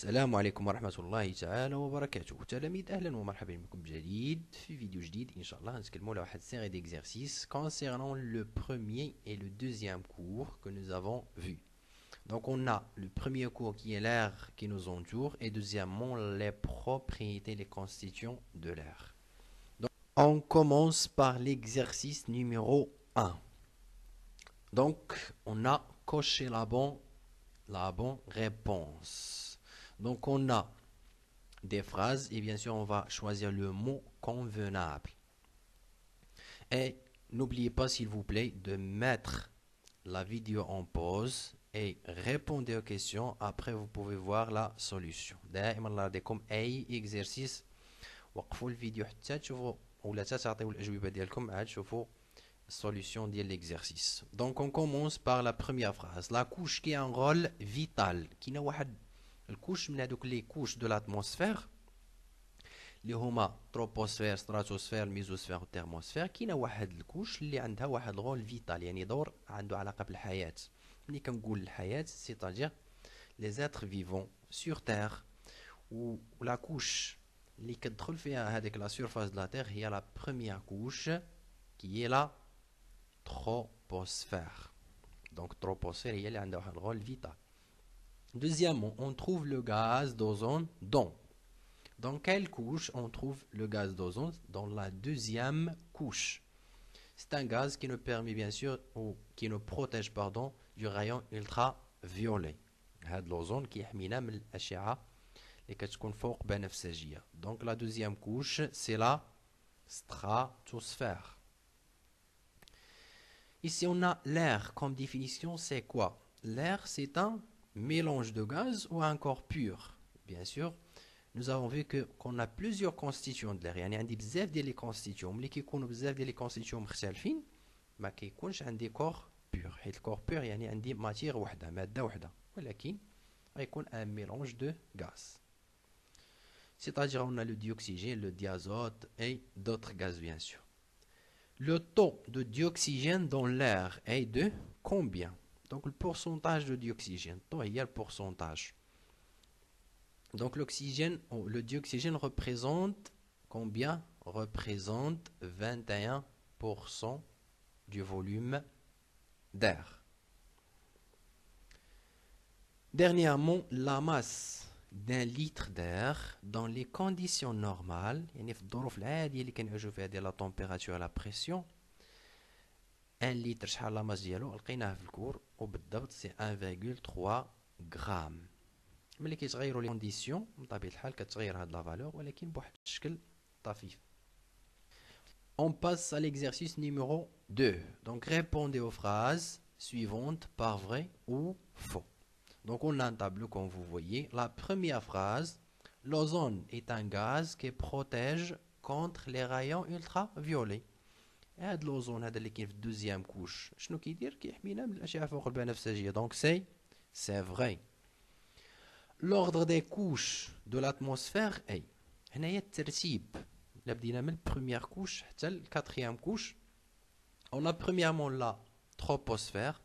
السلام عليكم ورحمة الله تعالى وبركاته. تلاميذ أهلا ومرحبا بكم بجديد في فيديو جديد إن شاء الله. نتكلموا على واحد série d'exercices concernant le premier et le deuxième cours que nous avons vu. Donc on a le premier cours qui est l'air qui nous entoure et deuxièmement les propriétés, les constituants de l'air. Donc on commence par l'exercice numéro 1. Donc on a coché la bonne réponse. Donc on a des phrases et bien sûr on va choisir le mot convenable. Et n'oubliez pas s'il vous plaît de mettre la vidéo en pause et répondez aux questions. Après vous pouvez voir la solution. دائما نعطيكم اي exercice وقفوا الفيديو حتى تشوفوا ولا تعطيو الاجوبه ديالكم عاد تشوفوا solution de l'exercice. Donc on commence par la première phrase. La couche qui a un rôle vital. كاينه واحد الكوش من هذوك لي كوش دو لاتموسفير اللي هما تروبوسفير ستراتوسفير ميزوسفير وتيرموسفير. كاينه واحد الكوش اللي عندها واحد الرول فيتال يعني دور عنده علاقه بالحياه. ملي كنقول الحياه سيتادير لي زيتر فيفون سور تير ولا كوش اللي كتدخل فيها هذيك لا سيرفاس دو لا تير هي لا بروميير كوش كي هي لا troposphère. Donc troposphère هي اللي عندها واحد الرول فيتال. Deuxièmement, on trouve le gaz d'ozone dans quelle couche on trouve le gaz d'ozone? Dans la deuxième couche. C'est un gaz qui nous permet bien sûr ou qui nous protège du rayon ultraviolet. هذا l'ozone qui يحمينا من الأشعة اللي كتكون فوق بنفسجية. Donc la deuxième couche c'est la stratosphère. Ici, on a l'air comme définition, c'est quoi? L'air, c'est un mélange de gaz ou un corps pur. Bien sûr, nous avons vu qu'on a plusieurs constituants de l'air. يعني عندي بزاف ديال لي constituants. ملي كيكونوا بزاف ديال لي constituants مختلفين ما كيكونش عندي corps pur. حيت الكور pur يعني عندي ماتير وحده، مادة وحده. ولكن غيكون un mélange de gaz. C'est-à-dire on a le dioxygène, le diazote et d'autres gaz bien sûr. Le taux de dioxygène dans l'air est de combien? Donc le pourcentage de dioxygène. Il y a le pourcentage. Donc l'oxygène, le dioxygène représente combien? Représente 21% du volume d'air. Dernièrement, la masse d'un litre d'air dans les conditions normales, يعني في الظروف العادية اللي كنعيشوا فيها ديال لا température la pression. 1 litre شحال لا ماس ديالو لقيناه في الكور وبالضبط سي 1.3 غرام. ملي كيتغيروا لي كونديسيون بطبيعة الحال كتغير هاد لا فالور ولكن بواحد الشكل طفيف. On passe à l'exercice numéro 2. Donc répondez aux phrases suivantes par vrai ou faux. Donc on a un tableau comme vous voyez. La première phrase, l'ozone est un gaz qui protège contre les rayons ultraviolets. هاد l'ozone هذا اللي كاين في الدوزيام كوش شنو كيدير؟ كيحمينا من الأشعة فوق البنفسجية. Donc c'est vrai. L'ordre des couches de l'atmosphère est هنايا الترتيب. إلا بدينا من première couche حتى ل quatrième couche. On a premièrement la troposphère.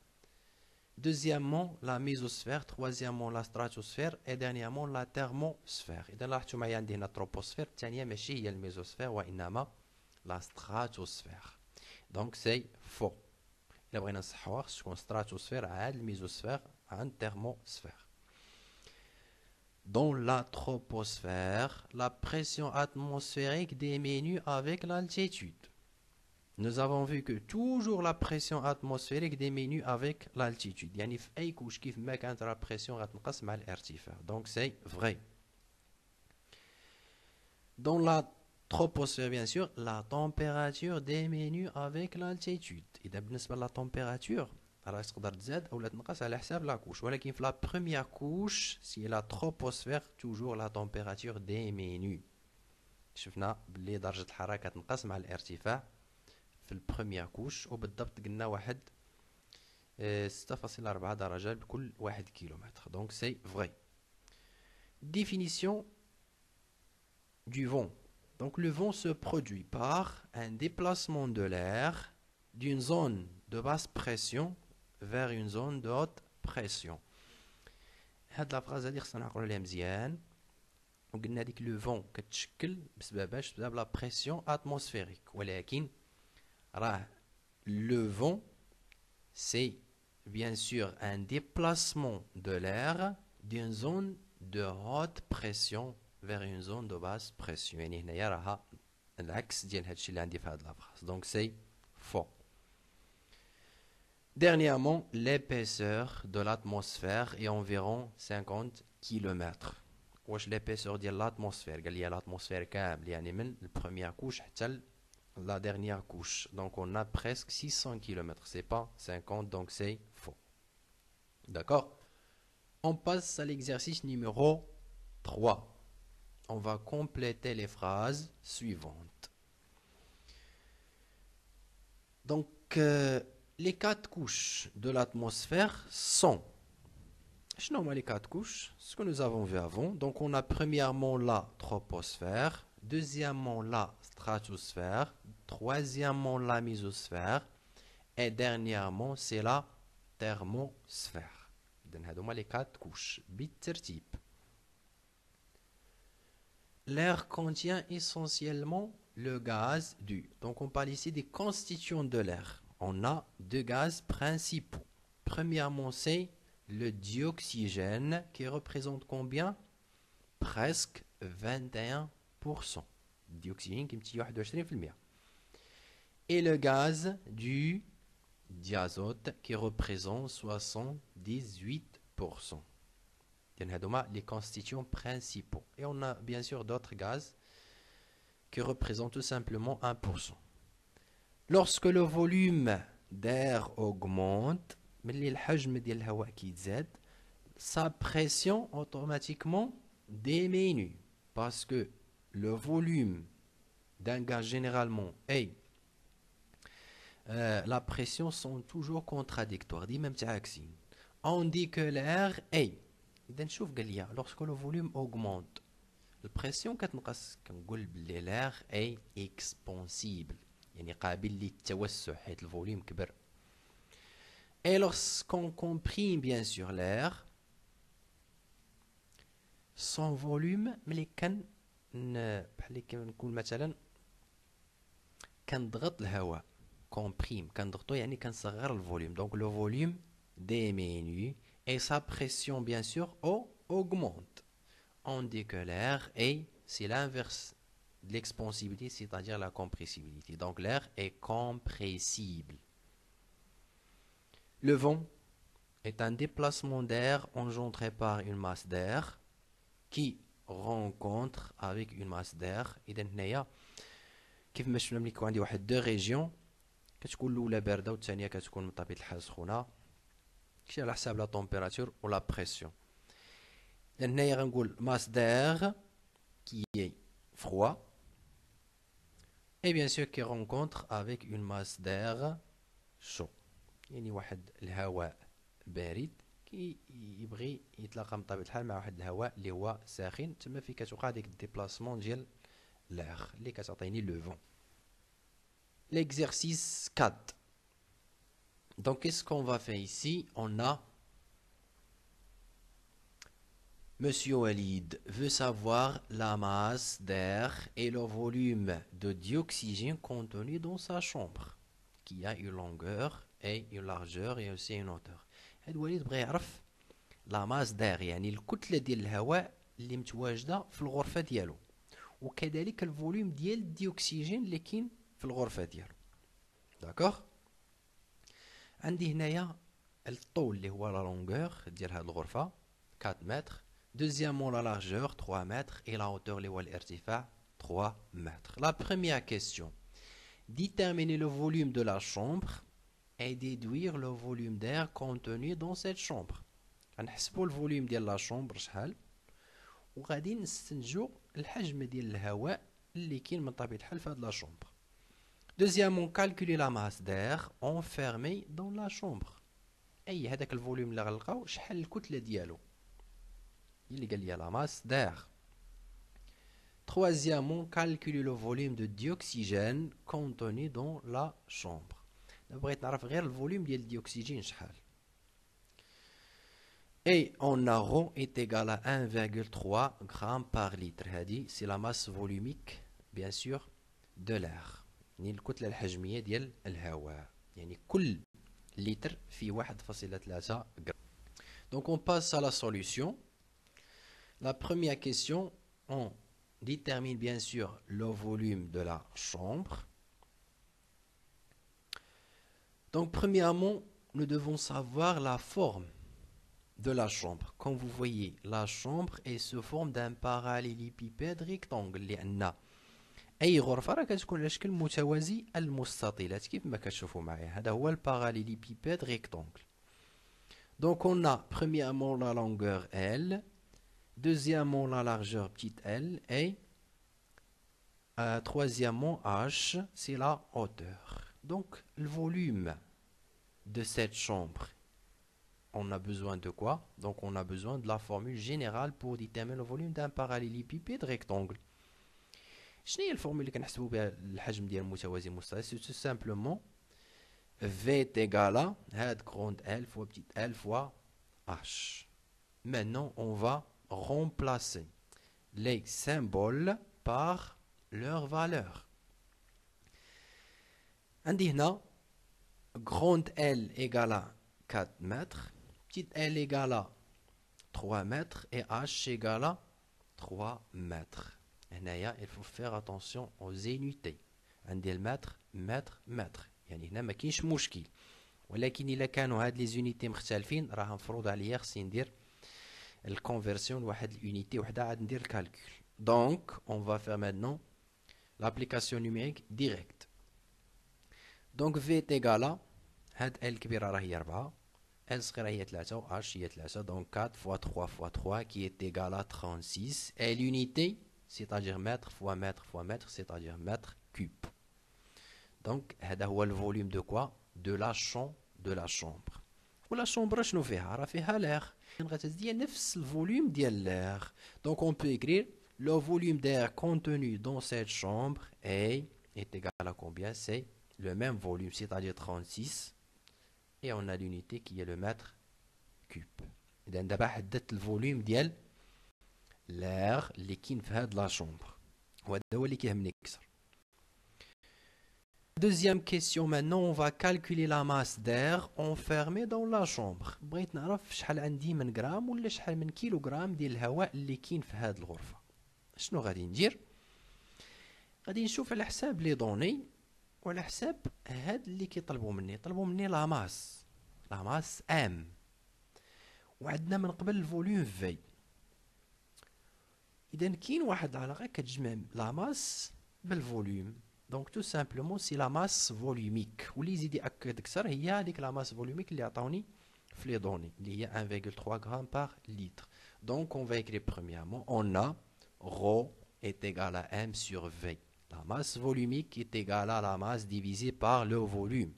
Deuxièmement, la mésosphère. Troisièmement, la stratosphère. Et dernièrement, la thermosphère. إذا لاحظتوا معايا عندي هنا التروبوسفير الثانية ماشي هي الميزوسفير وإنما la stratosphère. Donc c'est faux. إلا بغينا نصحوها خص تكون stratosphère عاد الميزوسفير عاد thermosphère. Dans la troposphère, la pression atmosphérique diminue avec l'altitude. Nous avons vu que toujours la pression atmosphérique diminue avec l'altitude. يعني في أي كوش كيف ما كانت la pression غتنقص مع الارتفاع. Donc c'est vrai. Dans la troposphère bien sûr, la température diminue avec l'altitude. إذا بالنسبة لا température راه تقدر تزاد أو لا تنقص على حساب لا كوش. ولكن في la première couche, si la troposphère, toujours la température diminue. شفنا بلي درجة الحرارة كتنقص مع الارتفاع في البروميير كوش وبالضبط قلنا واحد 6.4 درجة بكل 1 كيلومتر. Donc c'est vrai. Définition du vent. Donc le vent se produit par un déplacement de l'air d'une zone de basse pression vers une zone de haute pression. هاد لا فراز هادي خصنا نعقلوا عليها مزيان. وقلنا ديك لو فون كتشكل بسبب لا بريسيون اتموسفيريك، ولكن راه le vent c'est bien sûr un déplacement de l'air d'une zone de haute pression vers une zone de basse pression. يعني هنايا راها العكس ديال هادشي اللي عندي في هاد لا فراز. Donc c'est faux. Dernièrement, l'épaisseur de l'atmosphère est environ 50 km. واش l'épaisseur ديال l'atmosphère قال لي l'atmosphère كامل يعني من البروميير كوش حتى la dernière couche. Donc on a presque 600 km. C'est pas 50, donc c'est faux. D'accord? On passe à l'exercice numéro 3. On va compléter les phrases suivantes. Donc les 4 couches de l'atmosphère sont... Je nomme les 4 couches, ce que nous avons vu avant. Donc on a premièrement la troposphère, deuxièmement la stratosphère, troisièmement la mésosphère et dernièrement c'est la thermosphère. Donc هذوما les 4 couches بالترتيب. L'air contient essentiellement le gaz du. Donc on parle ici des constituants de l'air. On a 2 gaz principaux. Premièrement c'est le dioxygène qui représente combien? Presque 21%. Dioxygène qui me dit 21%. Et le gaz du diazote qui représente 78%. Les constituants principaux. Et on a bien sûr d'autres gaz qui représentent tout simplement 1%. Lorsque le volume d'air augmente, sa pression automatiquement diminue parce que le volume d'un gaz généralement et la pression sont toujours contradictoires. On dit que l'air est lorsque le volume augmente la pression l'air est expansible يعني قابل للتوسع حيث الفوليوم كبر. Et lorsqu'on comprime bien sûr l'air, son volume ملي بحال كنقول مثلا كنضغط الهواء comprime كنضغطو يعني كنصغر الفوليوم. Donc le volume diminue et sa pression bien sûr augmente. On dit que l'air est, c'est l'inverse de l'expansibilité, c'est-à-dire la compressibilité. Donc l'air est compressible. Le vent est un déplacement d'air engendré par une masse d'air qui rencontre avec une masse d'air. إذا هنايا كيف ما شفنا ملي يكون عندي واحد دو ريجيون كتكون الاولى بارده والثانيه كتكون من طبيعه الحال سخونه كشي على حساب لا طومبيراتور ولا بريسيون. إذا هنايا غنقول masse d'air qui est froid et bien sûr qui rencontre avec une masse d'air chaud. يعني واحد الهواء بارد كيبغي يتلاقى بطبيعه الحال مع واحد الهواء اللي هو ساخن، تما فين كتوقع ديك الديبلاسمون ديال l'air اللي كتعطيني le vent. L'exercice 4. Donc qu'est-ce qu'on va faire ici? On a Monsieur Walid veut savoir la masse d'air et le volume de dioxygène contenu dans sa chambre, qui a une longueur et une largeur et aussi une hauteur. هاد وليد بغى يعرف لا ماس داغ يعني الكتله ديال الهواء اللي متواجده في الغرفه ديالو، وكذلك الفوليوم ديال الديوكسيجين اللي كاين في الغرفه ديالو. داكوغ. عندي هنايا الطول اللي هو لا لونغور ديال هاد الغرفه 4 متر، deuxièmement la largeur 3 mètres et la hauteur اللي هو الارتفاع 3 mètres. La première question: déterminer le volume de la chambre et déduire le volume d'air contenu dans cette chambre. غنحسبوا الفوليوم ديال لا شومبر شحال وغادي نستنتجوا الحجم ديال الهواء اللي كاين من طبيعه الحال في هاد لا شومبر. Deuxièmement, calculer la masse d'air enfermée dans la chambre. اي هذاك الفوليوم اللي غنلقاو شحال الكتله ديالو اللي قال لي la masse d'air. Troisièmement, calculer le volume de dioxygène contenu dans la chambre. بغيت نعرف غير الفوليوم ديال الديوكسيجين شحال. Et on a ρ est égal à 1,3 g par litre. C'est la masse volumique, bien sûr, de l'air. يعني الكتلة الحجمية ديال الهواء. يعني كل litre في 1,3 g. Donc on passe à la solution. La première question, on détermine bien sûr le volume de la chambre. Donc premièrement, nous devons savoir la forme de la chambre. Comme vous voyez, la chambre est sous forme d'un parallélépipède rectangle لأن أي غرفة راه كتكون على شكل متوازي المستطيلات كيف ما كتشوفوا معايا. هذا هو البارالélépipède rectangle. Donc on a premièrement la longueur L, deuxièmement la largeur petite l et troisièmement h, c'est la hauteur. Donc le volume de cette chambre, on a besoin de quoi? Donc on a besoin de la formule générale pour déterminer le volume d'un parallélépipède rectangle. شنو هي الفورمule اللي كنحسبوا بها الحجم ديال المتوازي المستطيل؟ C'est tout simplement V est égal à هاد grande L fois petite l fois h. Maintenant on va remplacer les symboles par leur valeur. عندي هنا grande L égale à 4 mètres, petite l égale à 3 mètres et h égale à 3 mètres. هنايا il faut faire attention aux unités. عندي المتر متر متر، يعني هنا ما كاينش مشكل، ولكن الا كانوا هاد لي زونيتي مختلفين راه مفروض عليا خصني ندير الكونفرسيون لواحد اليونيتي وحده عاد ندير الكالكول. دونك on va faire maintenant l'application numérique directe. Donc V est égal à هاد L الكبيرة راه هي 4، L صغيرة هي 3 و H هي 3، donc 4 fois 3 fois 3 qui est égal à 36 et l'unité c'est-à-dire mètre fois mètre fois mètre, c'est-à-dire mètre cube. Donc هذا هو le volume de quoi? De la chambre. ولا chambre شنو فيها؟ راه فيها l'air. غتزيد نفس الفوليوم ديال l'air. Donc on peut écrire le volume d'air contenu dans cette chambre est égal à combien? C'est le même volume, c'est-à-dire 36, et on a l'unité qui est le mètre cube. إذا دابا حددت الفوليوم ديال l'air اللي كاين في هاد لا chambre. وهذا هو اللي كيهمني أكثر. Deuxième question, maintenant on va calculer la masse d'air enfermée dans la chambre. بغيت نعرف شحال عندي من غرام ولا شحال من كيلوغرام ديال الهواء اللي كاين في هاد الغرفة. شنو غادي ندير؟ غادي نشوف على حساب لي دوني وعلى حساب هاد اللي كيطلبوا مني. طلبوا مني لا ماس ام، وعندنا من قبل الفوليوم في. إذا كاين واحد العلاقة كتجمع لا ماس بالفوليوم. Donc tout simplement c'est la masse volumique. واللي يزيد يأكد أكثر هي هذيك la masse volumique اللي عطاوني في لي دوني اللي هي 1,3 g par litre. Donc on va écrire premièrement, on a ρ est égal à m sur v. La masse volumique est égale à la masse divisée par le volume.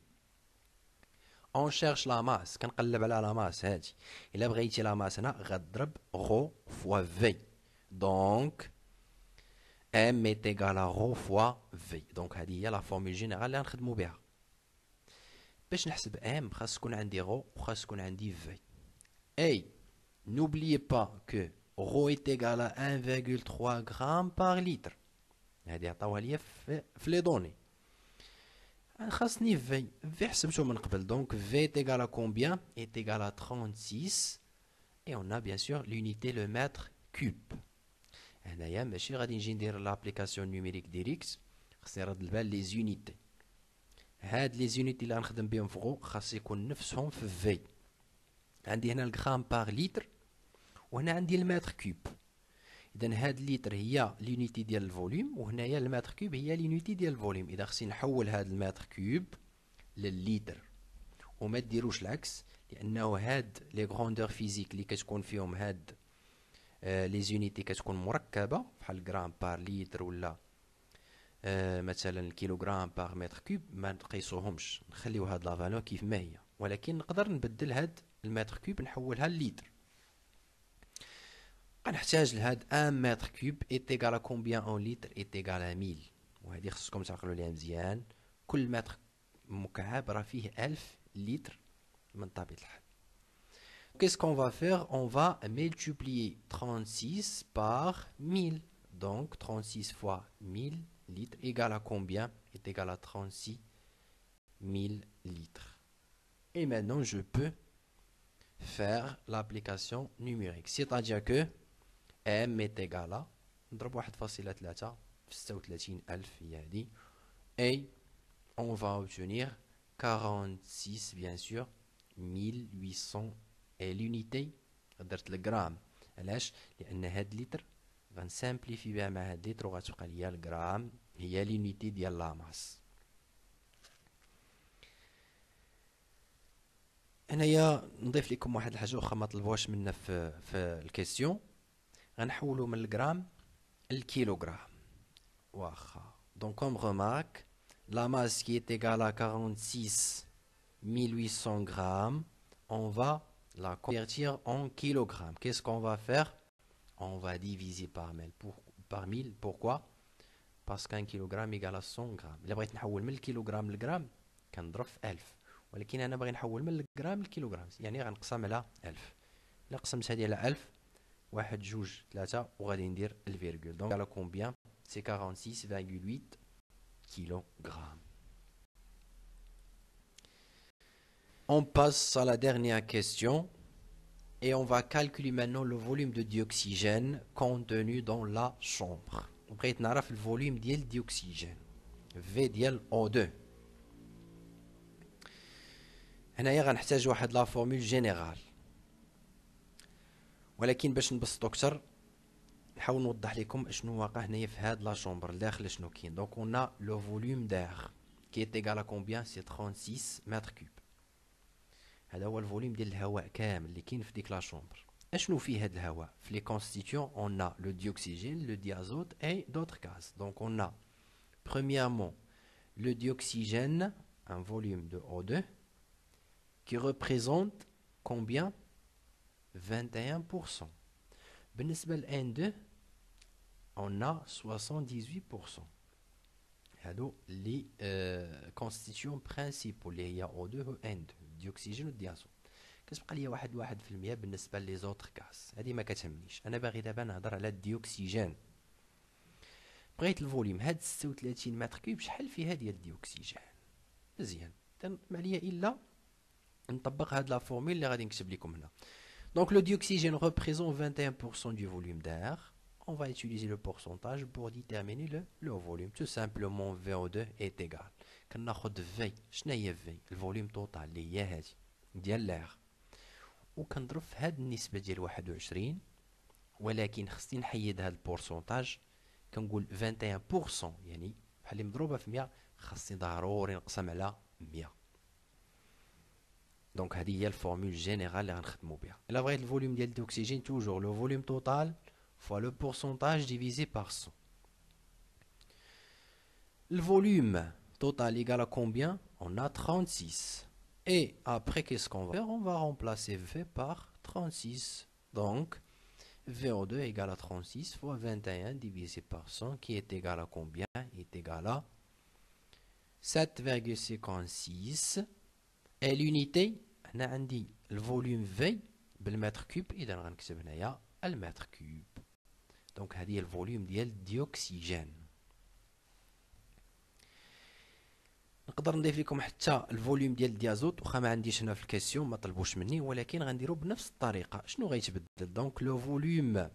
On cherche la masse. كنقلب على la masse هادي. إلا بغيتي la masse هنا غتضرب ρ fois v. Donc M est égal à ρ fois V. Donc هذه هي la formule générale اللي غنخدمو بها. باش نحسب M خاص تكون عندي ρ وخاص تكون عندي V. Et n'oubliez pas que ρ est égal à 1,3 g par litre. هذه عطاوها ليا في لي دوني. خاصني V. V حسبته من قبل. Donc V est égal à combien? Est égal à 36. Et on a bien sûr l'unité le mètre cube. هنايا ماشي غادي نجي ندير لابليكاسيون نيميريك ديريكت، خصني نرد البال لي زونيتي. هاد لي زونيتي اللي غنخدم بهم فوق خاص يكون نفسهم في في. عندي هنا الغرام باغ لتر وهنا عندي المتر كوب. اذا هاد لتر هي لونيتي ديال الفوليوم وهنايا المتر كوب هي لونيتي ديال الفوليوم. اذا خصني نحول هاد المتر كوب للليتر وما ديروش العكس، لانه هاد لي غروندور فيزيك اللي كتكون فيهم هاد لي زونيتي كتكون مركبه بحال غرام بار لتر ولا مثلا الكيلوغرام بار متر كوب، ما نقيسوهمش، نخليو هاد لا فالور كيف ما هي، ولكن نقدر نبدل هاد المتر كوب نحولها للتر. غنحتاج لهاد 1 متر كوب ايت ايغال كومبيان اون لتر ايت ايغال 1000. وهذه خصكم تعقلوا ليها مزيان، كل متر مكعب راه فيه 1000 لتر من طبيعه الحال. qu'est-ce qu'on va faire? On va multiplier 36 par 1000. Donc 36 fois 1000 litres égale à combien? Est égal à 36 000 litres. Et maintenant, je peux faire l'application numérique. C'est-à-dire que M est égal à نضرب 1.3 في 36,000 هي هذه. Et on va obtenir 46 bien sûr 1800 et l'unité درت الجرام. علاش؟ لأن هاد لتر غنسامبليفي بها مع هاد لتر وغتبقى ليا الجرام هي l'unité ديال لاماس. هنايا نضيف لكم واحد الحاجه واخا ما طلبوهاش منا في الكيسيون. غنحولوا من الجرام للكيلوغرام واخا. Donc comme remarque, la masse qui est égale à 46 800 grammes, on va la convertir en kilogrammes. Qu'est-ce qu'on va faire? On va diviser par 1000. Pourquoi? Parce qu'un kilogramme égale à 100 grammes. إلا بغيت نحول من الكيلوغرام للجرام كنضرب في 1000. ولكن أنا باغي نحول من الجرام للكيلوغرام، يعني غنقسم على 1000. إلا قسمت هذه على 1000 واحد جوج 3 وغادي ندير الفيرغول. Donc على combien? C'est 46,8 kilogrammes. On passe à la dernière question et on va calculer maintenant le volume de dioxygène contenu dans la chambre. بغيت نعرف الفوليوم ديال الديوكسيجين V ديال O2. هنايا غنحتاج واحد لا فورمول جينيرال، ولكن باش نبسطو اكثر نحاول نوضح لكم اشنو واقع هنايا في هاد لا شومبر الداخل شنو كاين. دونك on a le volume d'air qui est égal à combien? C'est 36 mètres cubes. هذا هو الفوليوم ديال الهواء كامل اللي كاين في ديك لا شومبر. اشنو فيه هاد الهواء؟ في لي constituants on a le dioxygène, le diazote et d'autres gaz. Donc on a premièrement le dioxygène, un volume de O2 qui représente combien? 21%. بالنسبة ل N2 on a 78%. هادو لي constituants principaux اللي هي O2 و N2 الديوكسيجين والديازوت. كتبقى ليا واحد في المية بالنسبة لي زوتر غاز، هادي ما كتهمنيش. انا باغي دابا نهضر على الديوكسيجين. بغيت الفوليوم هاد 36 متر كوب شحال فيها ديال الديوكسيجين. مزيان ما عليا الا نطبق هاد لا فورمول اللي غادي نكتب لكم هنا. Donc le dioxygène représente 21% du volume d'air. On va utiliser le pourcentage pour déterminer le volume. Tout simplement VO2 est égal. كناخد V. شنو هي V؟ الفوليوم توتال اللي هي هادي ديال l'air. وكنضرب في هاد النسبة ديال 21، ولكن خصني نحيد هاد البورسونتاج. كنقول 21% يعني بحال اللي مضروبة في 100، خصني ضروري نقسم على 100. دونك هذه هي الفورمول جينيرال اللي غنخدمو بها. الا بغيت الفوليوم ديال الديوكسيجين توجور لو فوليوم توتال فوا لو pourcentage divisé par 100. Le volume total égale à combien? On a 36. Et après, qu'est-ce qu'on va faire? On va remplacer V par 36. Donc, VO2 égale à 36 fois 21 divisé par 100, qui est égal à combien? Est égal à 7,56. Et l'unité, on a عندي le volume V بالمتر كوب، إذا غنكتب هنايا المتر كوب. دونك هذه هي الفوليوم ديال الديوكسيجين. نقدر نضيف لكم حتى الفوليوم ديال الديازوت، واخا ما عنديش هنا في الكيسيون ما طلبوش مني، ولكن غنديرو بنفس الطريقه. شنو غيتبدل؟ دونك لو فوليوم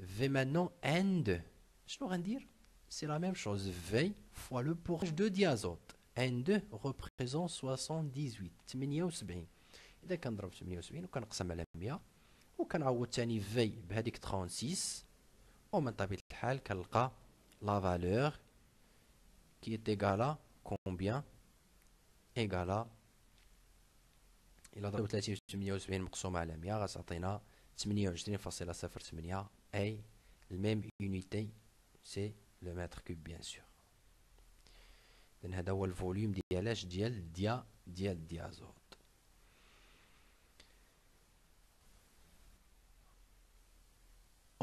في مانون N2 شنو غندير؟ سي لا ميم شوز في فوا لو pourcentage دو ديازوت. N2 représente 78. اذا كنضرب 78 وكنقسم على 100 وكنعوض ثاني في بهذيك 36، ومن طبيعه الحال كنلقى لا فالور كي est égale à combien؟ égale à إلا ضربت 38 مقسومة على 100 غتعطينا 28.08. أي الميم unité سي لو متر كوب بيان سور. إذن هذا هو الفوليوم ديالاش ديال الديازوت.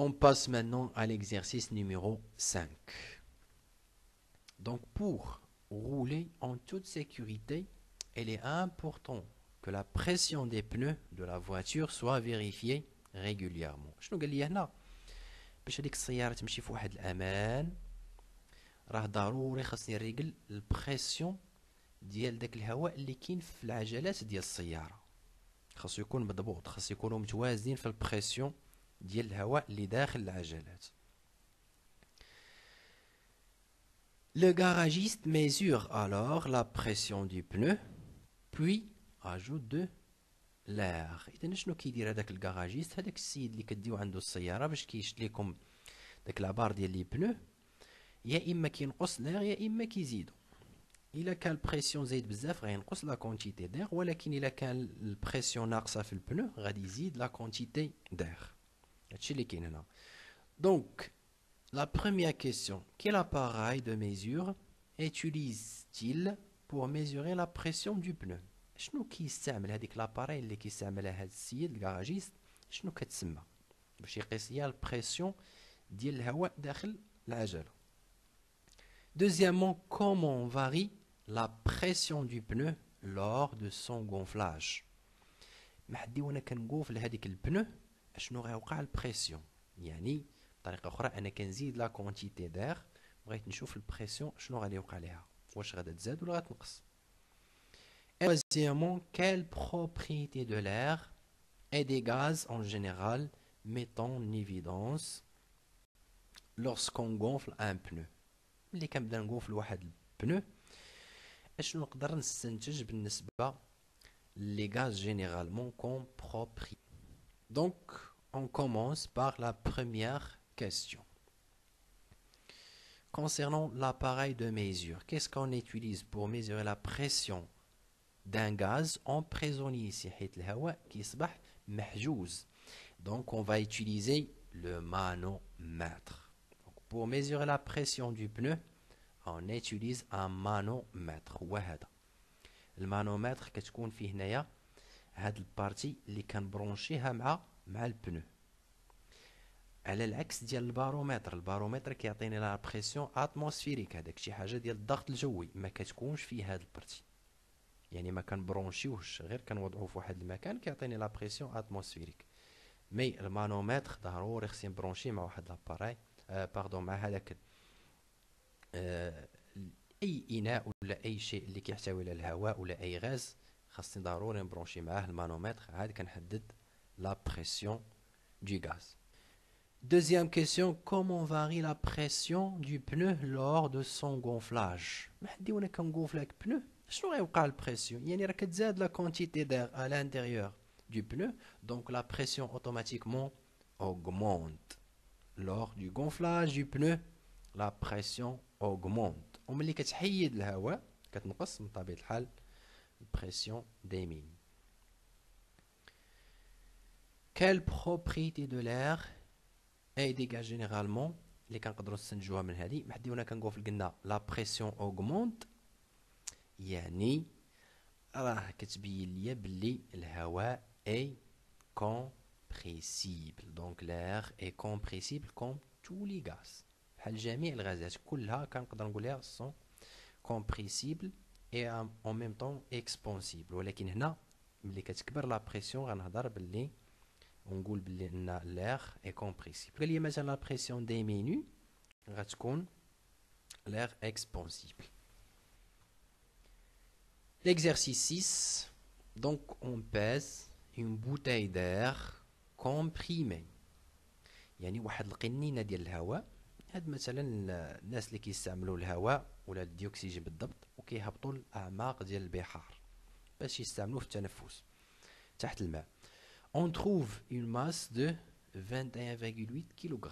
On passe maintenant à l'exercice numéro 5. Donc pour rouler en toute sécurité, il est important que la pression des pneus de la voiture soit vérifiée régulièrement. شنو قال لي هنا؟ باش هذيك السيارة تمشي في واحد الأمان راه ضروري خاصني نريقل البريسيون ديال داك الهواء اللي كاين في العجلات ديال السيارة. خاصو يكون مضبوط، خاص يكونوا متوازنين في البريسيون ديال الهواء اللي داخل العجلات. Le garagiste mesure alors la pression du pneu puis ajoute de l'air. إذا شنو كيدير هذاك الكاراجيست؟ هذاك السيد اللي كديو عنده السيارة باش كيشد لكم داك لابار ديال لي بنو، يا إما كينقص لير يا إما كيزيدو. إلا كان البريسيون زايد بزاف غينقص لا كونتيتي دير، ولكن إلا كان البريسيون ناقصة في البنو غادي يزيد لا كونتيتي دير. هادشي اللي كاين هنا. دونك la première question, quel appareil de mesure utilise-t-il pour mesurer la pression du pneu? شنو كيستعمل هذيك لاباري اللي كيستعملها هذا السيد الكاراجيست؟ شنو كتسمى باش يقيس ليا البريسيون ديال الهواء داخل العجله؟ Deuxièmement, comment varie la pression du pneu lors de son gonflage? محدي وانا كنقوف لهذيك البنو شنو غيوقع البريسيون؟ يعني بطريقه اخرى انا كنزيد لا كونتيتي دير، بغيت نشوف البريسيون شنو غادي يوقع ليها، واش غادا تزاد ولا غتنقص. Troisièmement, quelle propriété de l'air et des gaz en général met en évidence lorsqu'on gonfle un pneu? ملي كنبدا نقوفل واحد البنو اشنو نقدر نستنتج بالنسبه لي غاز généralement comme propriété. Donc on commence par la première question. Concernant l'appareil de mesure, qu'est-ce qu'on utilise pour mesurer la pression d'un gaz emprisonné ici حيت الهواء كيصبح محجوز. Donc on va utiliser le manomètre. Donc, pour mesurer la pression du pneu, on utilise un manomètre. هو هذا المانومتر. كتكون فيه هنايا هاد البارتي اللي كنبرونشيها مع البنو، على العكس ديال البارومتر. البارومتر كيعطيني لا بريسيون اتموسفيريك، هذاك شي حاجه ديال الضغط الجوي، ما كتكونش فيه هاد البارتي، يعني ما كنبرونشيوش، غير كنوضعوه في واحد المكان كيعطيني لا بريسيون اتموسفيريك. مي المانومتر ضروري خصني نبرونشي مع واحد لاباراي باردون مع هذاك اي اناء ولا اي شيء اللي كيحتوي على الهواء ولا اي غاز، خاصني ضروري نبرونشي معاه المانومتر، عاد كنحدد لا بريسيون du gaz. Deuxième question, comment varie la pression du pneu lors de son gonflage? محدي وانا كنغوفلك بنو شنو غيوقع البريسيون؟ يعني راه كتزاد لا كونتيتي دير à l'intérieur du pneu, donc la pression automatiquement augmente. Lors du gonflage du pneu, la pression augmente. وملي كتحيد الهواء كتنقص من طبيعة الحال البريسيون diminue. Quelle propriété de l'air et des gaz généralement اللي كنقدروا نستنتجوها من هذه؟ محدي وانا كنقول قلنا لا بريسيون اوغمونت، يعني راه كتبين ليا باللي الهواء اي كومبريسيبل. دونك l'air est compressible comme tous les gaz، بحال جميع الغازات كلها كنقدر نقول لها سون كومبريسيبل اي en même temps expansible. ولكن هنا ملي كتكبر لا بريسيون غنهضر باللي ونقول باللي ان l'air est compressible. قال لي مثلا لا بريسيون ديمينو غتكون l'air expansible. L'exercice 6, donc on pèse une bouteille d'air comprimée، يعني واحد القنينه ديال الهواء. هاد مثلا الناس اللي كيستعملوا الهواء ولا الديوكسيجين بالضبط وكيهبطوا الاعماق ديال البحار باش يستعملوه في التنفس تحت الماء. On trouve une masse de 21,8 kg.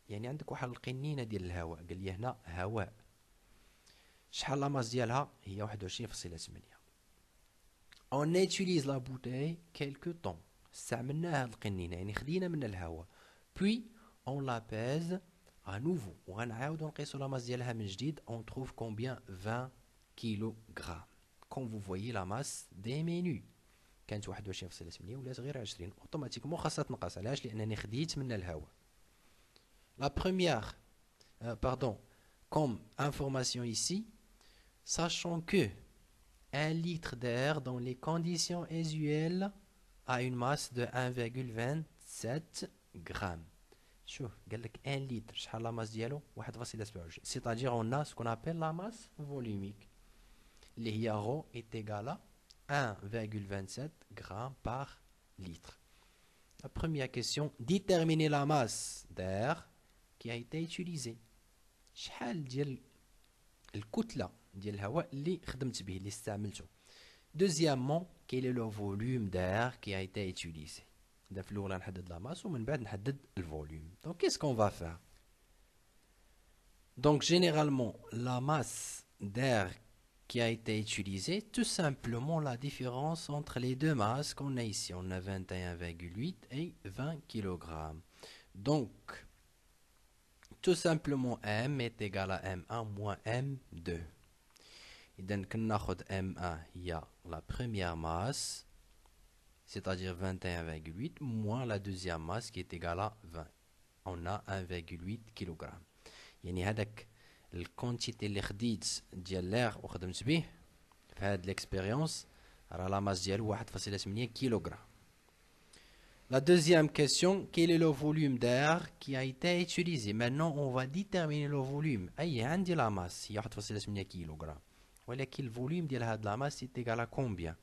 يعني عندك واحد القنينه ديال الهواء، قال لي هنا هواء، شحال لا ماس ديالها؟ هي 21.8. On utilise la bouteille quelque temps. استعملنا هاد القنينه يعني خدينا من الهواء. Puis on la pèse à nouveau. وغنعاودو نقيسو لا ماس ديالها من جديد. On trouve combien? 20 kg. Comme vous voyez la masse diminue. كانت 21.8 ولات غير 20. اوتوماتيكمون خاصها تنقص. علاش؟ لانني خديت من الهواء. La première comme information ici, sachant que un litre d'air dans les conditions usuelles a une masse de 1,27 grammes. شوف قال لك 1 litre شحال la masse ديالو 1,27. C'est-à-dire on a ce qu'on appelle la masse volumique اللي هي ρ est égal à 1,27 grammes par litre. La première question, déterminer la masse d'air qui a été utilisée. شحال ديال الكتلة ديال الهواء اللي خدمت به اللي استعملته. Deuxièmement, quel est le volume d'air qui a été utilisé. في الأولى نحدد la masse ومن بعد نحدد le volume. Donc qu'est-ce qu'on va faire? Donc généralement la masse d'air qui a été utilisée, tout simplement la différence entre les deux masses qu'on a ici. On a 21,8 et 20 kg. Donc tout simplement M est égal à M1 moins M2. Et donc, M1, il y a la première masse, c'est-à-dire 21,8, moins la deuxième masse qui est égale à 20. On a 1,8 kg. يعني هذاك الكونتيتي اللي خديت ديال l'air وخدمت به في هذه l'expérience راه لا ماس ديالو 1,8 kg. La deuxième question, quel est le volume d'air qui a été utilisé? Maintenant, on va déterminer le volume. أي عندي la masse هي 1,8 kg. ولكن le volume de la masse est égal à combien?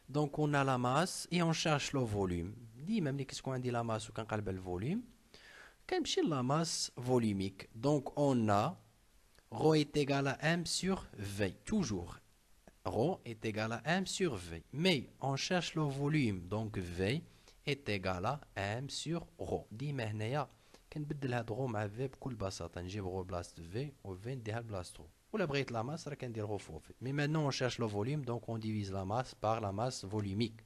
Donc on a la masse et on cherche le volume. ديما ملي كتكون عندي la masse وكنقلب le volume كنمشي la masse volumique. Donc on a ρ est égal à M sur V. Toujours. ρ est égal à M sur V. Mais on cherche le volume. Donc V est égal à M sur ρ. ديما هنايا كنبدل هاد ρ مع V بكل بساطة. نجيب ρ بلاصة V و V نديها بلاصة ρ. Ou bride la masse, mais maintenant on cherche le volume, donc on divise la masse par la masse volumique.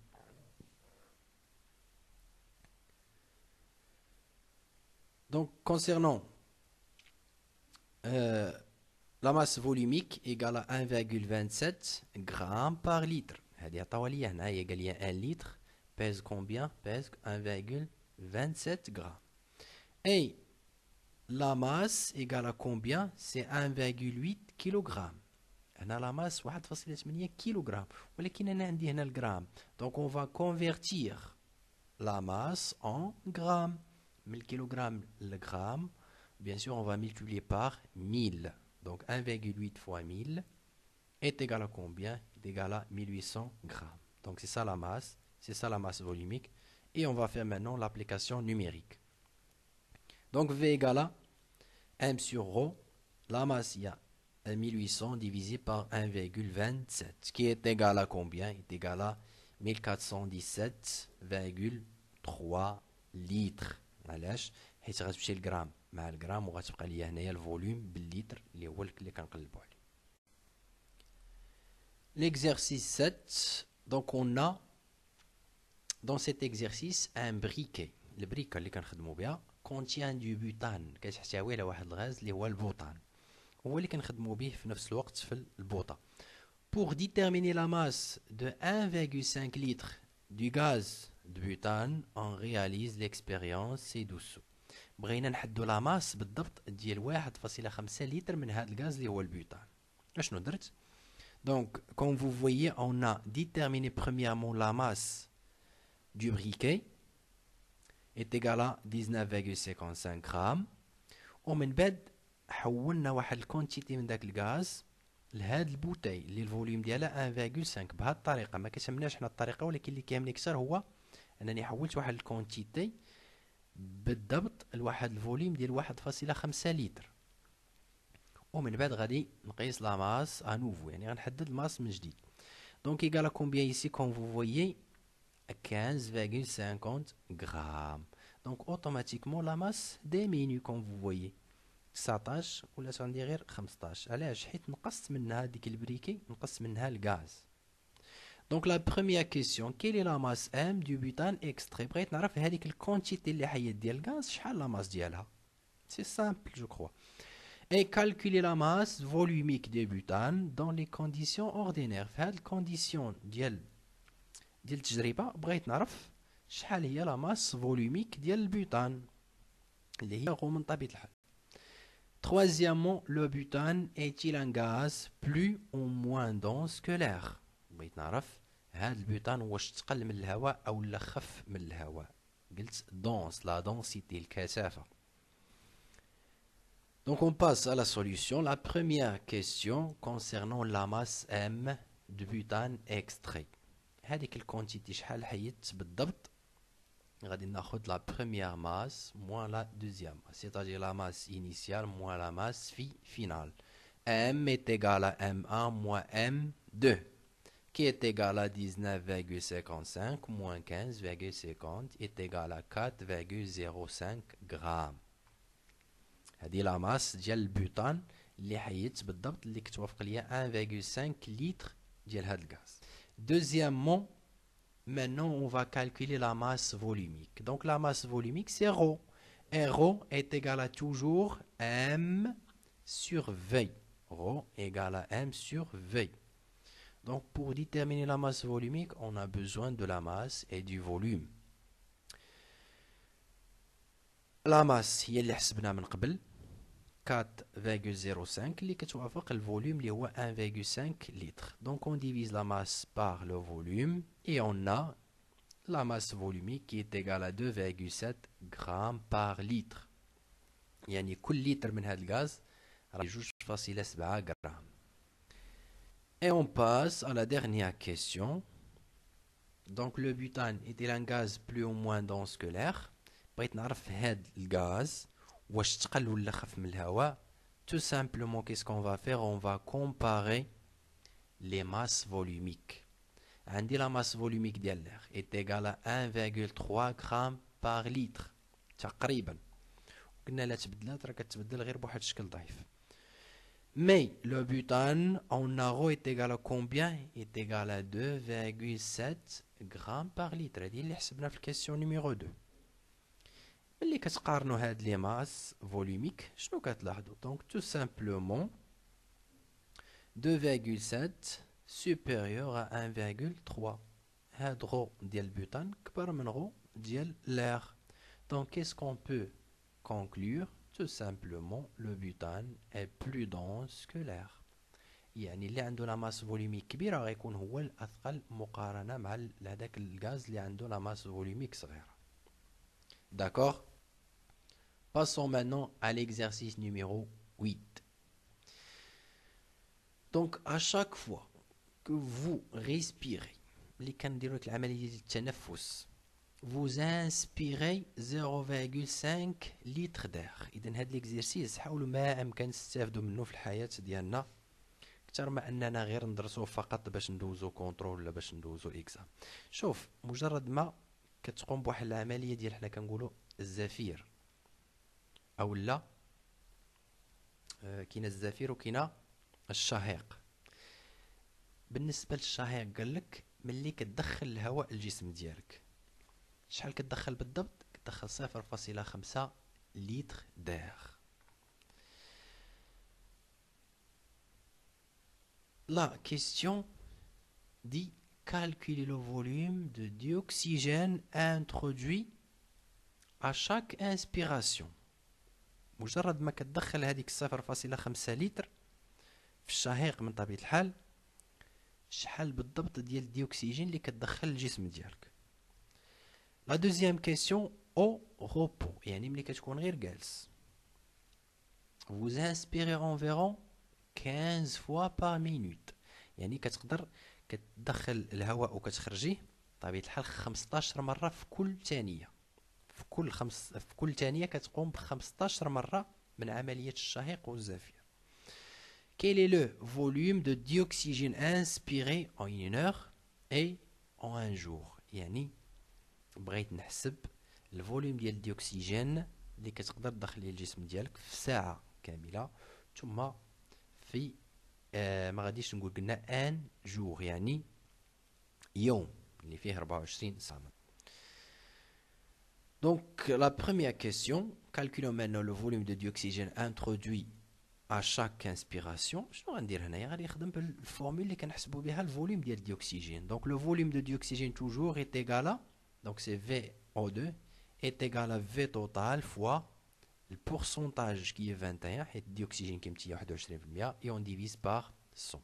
Donc concernant la masse volumique égale à 1,27 grammes par litre. Il y a 1 litre pèse combien? Pèse 1,27 grammes. Et la masse égale à combien? C'est 1,8 kg. هنا la masse 1,8 kg. ولكن أنا عندي هنا الجرام. Donc on va convertir la masse en grammes. 1000 kg le gramme. Bien sûr, on va multiplier par 1000. Donc 1,8 fois 1000 est égal à combien? Est égal à 1800 grammes. Donc c'est ça la masse. C'est ça la masse volumique. Et on va faire maintenant l'application numérique. Donc V égale à M sur ρ, la masse il y a 1800 divisé par 1,27, qui est égal à combien? Est égal à 1417,3 litres. علاش؟ حيت غتمشي الجرام مع الجرام وغتبقى لي هنايا الفوليوم بالليتر اللي هو اللي كنقلبوا عليه. L'exercice 7, donc on a dans cet exercice un briquet. Le briquet اللي كنخدموا بها contient du butane. كتحتوي على واحد الغاز اللي هو البوتان. هو اللي كنخدموا به في نفس الوقت في البوطه. Pour déterminer la masse de 1,5 litre du gaz de butane, on réalise l'expérience ci-dessous. بغينا نحدوا la masse بالضبط ديال 1,5 لتر من هذا الغاز اللي هو البوتان. اشنو درت؟ Donc, comme vous voyez, on a déterminé premièrement la masse du briquet est égal à 19,55 grammes. ومن بعد حولنا واحد الكونتيتي من داك الغاز لهاد البوتاي اللي الفوليوم ديالها 1,5. بهاد الطريقه ما كتهمناش حنا الطريقه، ولكن اللي كيهمني اكثر هو انني حولت واحد الكونتيتي بالضبط لواحد الفوليوم ديال 1,5 لتر. ومن بعد غادي نقيس لا ماس انوفو، يعني غنحدد الماس من جديد. دونك ايغال كومبيان ايسي كوم فو فويي 15,50 غرام. دونك اوتوماتيكمون لا ماس ديمينيو كوم فو فويي 19 ولات عندي غير 15. علاش؟ حيت نقصت منها ديك البريكي، نقصت منها الغاز. دونك لا بروميير كيسيون، كيل لا ماس ام دو بوتان اكستري. بغيت نعرف هذيك الكونتيتي اللي حيت ديال الغاز شحال لا ماس ديالها. سي سامبل جو كروا. Et calculer la masse volumique de butane dans les conditions ordinaires. في هاد الكونديسيون ديال التجربه بغيت نعرف شحال هي لا ماس فولوميك ديال البوتان اللي هي غو من طبيعه الحال. Troisièmement, le butane est-il un gaz plus ou moins dense que l'air? بغيت نعرف هذا البutane واش تقل من الهواء أو لا خف من الهواء. قلت dense, la densité, الكثافة. Donc on passe à la solution. La première question concernant la masse M du butane extrait. هذيك الكونتيتي شحال حيدت بالضبط؟ غادي ناخذ la première masse moins la deuxième, c'est-à-dire la masse initiale moins la masse finale. M est égal à M1 moins M2, qui est égal à 19,55 moins 15,50 est égal à 4,05 grammes. هذه la masse ديال البوتان اللي حيدت بالضبط اللي كتوافق ليا 1,5 litre ديال هذا الغاز. Deuxièmement, maintenant on va calculer la masse volumique. Donc la masse volumique c'est ρ. Et ρ est égal à toujours M sur V. ρ égale à M sur V. Donc pour déterminer la masse volumique, on a besoin de la masse et du volume. La masse هي اللي حسبنا من قبل 4,05 اللي كتوافق الفوليوم اللي هو 1,5 litre. Donc on divise la masse par le volume et on a la masse volumique qui est égale à 2,7 grammes par litre. يعني كل لتر من هذا الغاز راه 2.7 غرام. Et on passe à la dernière question. Donc le butane est-il un gaz plus ou moins dense que l'air? بغيت نعرف هذا الغاز واش تقل ولا خف من الهواء. Tout simplement, qu'est-ce qu'on va faire? On va comparer les masses volumiques. عندي la masse volumique ديال l'air est égale à 1,3 grammes par litre تقريبا. قلنا لا تبدلات راه كتبدل غير بواحد الشكل ضعيف. Mais le butane en ρ est égal à combien? Est égal à 2,7 grammes par litre. هذه اللي حسبنا في الكيسيون نيميرو 2. ملي كتقارنوا هاد لي ماس فوليميك شنو كتلاحظوا؟ دونك تو سامبلومون 2,7 supérieur à 1,3. هاد غو ديال البوتان كبر من غو ديال l'air. Donc qu'est-ce qu'on peut conclure? Tout simplement le butane est plus dense que l'air. يعني اللي عنده لا ماس فوليميك كبيره غيكون هو الاثقل مقارنه مع هذاك الغاز اللي عنده لا ماس فوليميك صغيره. D'accord? Passons maintenant à l'exercice numéro 8. Donc à chaque fois que vous respirez, اللي كنديروا لك العمليه ديال التنفس, vous inspirez 0,5 litre d'air. إذن هذا l'exercice حاولوا ما أمكن تستافدوا منه في الحياة ديالنا أكثر ما أننا غير ندرسوه فقط باش ندوزو كونترول ولا باش ندوزو إكزام. شوف, مجرد ما كتقوم بواحد العملية ديال حنا كنقولوا الزفير أو لا كاين الزفير وكاين الشهيق. بالنسبة للشهيق قال لك ملي كتدخل الهواء الجسم ديالك شحال كتدخل بالضبط؟ كتدخل 0.5 litre d'air. La question dit calculer le volume de dioxygène introduit à chaque inspiration. مجرد ما كتدخل هذيك 0.5 لتر في الشهيق من طبيعة الحال شحال بالضبط ديال الديوكسيجين اللي كتدخل الجسم ديالك. La deuxième question au repos, يعني ملي كتكون غير جالس. Vous inspirez environ 15 fois par minute. يعني كتقدر كتدخل الهواء وكتخرجيه بطبيعة الحال 15 مرة في كل ثانية. في كل ثانية كتقوم ب 15 مرة من عملية الشهيق والزفير. Quel est le volume de dioxygène inspiré en une heure et en un jour? يعني بغيت نحسب الفوليوم ديال الديوكسيجين اللي كتقدر تدخل ليه الجسم ديالك في ساعة كاملة ثم في ما غاديش نقول قلنا ان جور يعني يوم اللي فيه 24 ساعة. Donc la première question, calculons maintenant le volume de dioxygène introduit à chaque inspiration. شنو غندير هنايا؟ غادي نخدم بالفورمول اللي كنحسبوا بها الفوليوم ديال الديوكسيجين. Donc le volume de dioxygène toujours est égal à, donc c'est VO2 est égal à V total fois البورسونتاج كي 21 حيت الديوكسيجين كيمتي 21% اي اون ديفيز بار 100.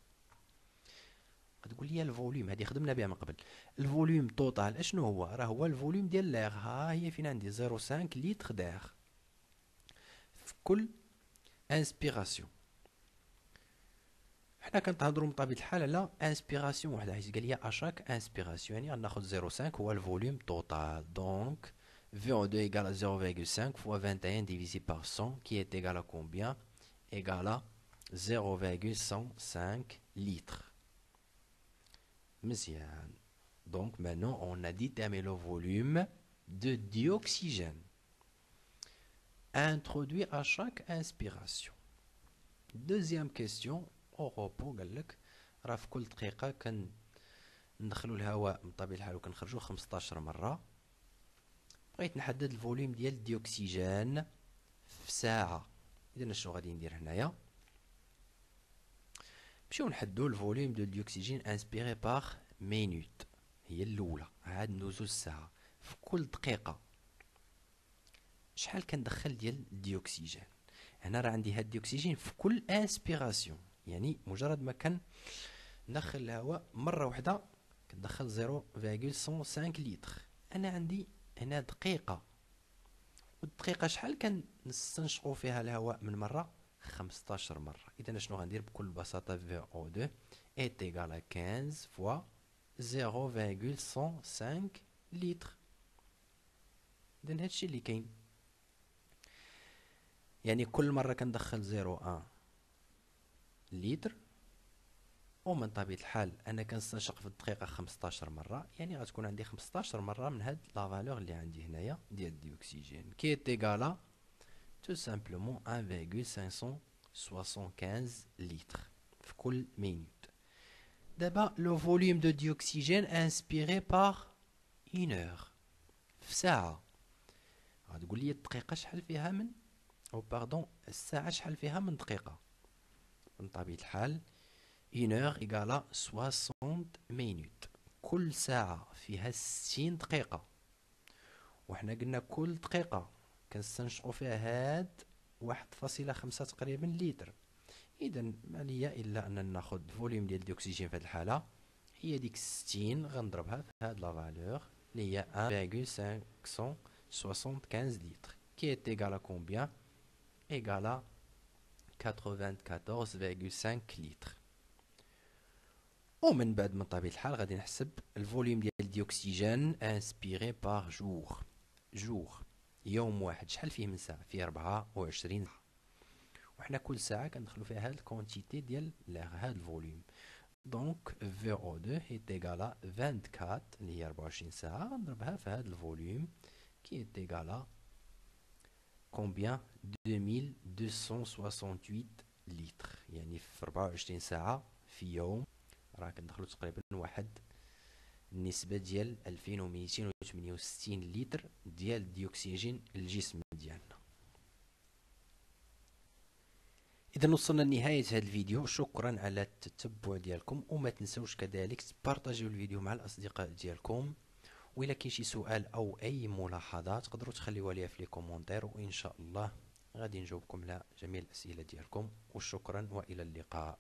تقول لي الفوليوم هذه خدمنا بها من قبل. الفوليوم توتال اشنو هو؟ راه هو الفوليوم ديال لاغ. ها هي فين عندي 0.5 لتر داغ في كل انسبيراسيون. حنا كنتهضروا بطبيعه الحال على انسبيراسيون وحده، حيت قال لي اشاك انسبيراسيون يعني غناخذ 0.5 هو الفوليوم توتال. دونك VO2 égale à 0,5 fois 21 divisé par 100 qui est égal à combien? Égal à 0,105 litres. Mzian. Donc maintenant on a déterminé le volume de dioxygène introduit à chaque inspiration. Deuxième question au repos قال لك راه في كل دقيقة كندخلوا الهواء من طبيعة الحال وكنخرجوه 15 مرة. بغيت نحدد الفوليوم ديال الديوكسيجين في ساعة. إذا شنو غادي ندير هنايا؟ نمشيو نحدو الفوليوم دو الديوكسيجين انسبيري باغ مينوت، هي الأولى. عاد ندوزو الساعة. في كل دقيقة شحال كندخل ديال الديوكسيجين؟ هنا راه عندي هاد الديوكسيجين في كل انسبيراسيون، يعني مجرد ما ندخل الهواء مرة واحدة كندخل 0,105 لتر. أنا عندي هنا دقيقة، والدقيقة شحال كنستنشقو فيها الهواء من مرة؟ 15 مرة. إذا شنو غندير بكل بساطة؟ VO2 est égal à 15 fois 0,105 لتر. إذا هادشي اللي كاين، يعني كل مرة كندخل 0.1 لتر، ومن طبيعة الحال أنا كنستنشق في الدقيقة 15 مرة، يعني غتكون عندي 15 مرة من هاد لا فالور اللي عندي هنايا ديال الديوكسيجين كي est égal à tout simplement 1,575 litres في كل minute. دابا لو فوليوم دو ديوكسيجين انسبيري باغ une heure في ساعة. غتقول لي الدقيقة شحال فيها من او باردون الساعة شحال فيها من دقيقة؟ من طبيعة الحال une heure égale à 60 minutes. كل ساعة فيها 60 دقيقة، وحنا قلنا كل دقيقة كنستنشقو فيها هاد 1.5 تقريبا لتر. اذا ما ليا الا اننا ناخذ فوليوم ديال الديوكسيجين في هاد الحالة هي ديك 60 غنضربها في هاد لا فالور اللي هي 1,575 لتر كي est égal à combien؟ égal à 94,5 لتر. ومن بعد من طبيعة الحال غادي نحسب الفوليوم ديال الديوكسيجين انسبيري باغ جور. يوم واحد شحال فيه من ساعة؟ فيه 24 ساعة، وحنا كل ساعة كندخلو فيها هاد الكونتيتي ديال لاغ هاد الفوليوم. دونك VO2 est égal à 24 اللي هي 24 ساعة غنضربها في هاد الفوليوم كي est égal à combien؟ 2268 لتر. يعني في 24 ساعة في يوم راه كندخلو تقريبا واحد النسبة ديال 2268 لتر ديال الديوكسيجين للجسم ديالنا. إذا وصلنا لنهاية هذا الفيديو، شكرا على التتبع ديالكم، وما تنسوش كذلك تبارطاجيو الفيديو مع الأصدقاء ديالكم، وإلا كاين شي سؤال أو أي ملاحظات تقدروا تخليوها ليا في لي كومونتير، وإن شاء الله غادي نجاوبكم على جميع الأسئلة ديالكم. وشكرا وإلى اللقاء.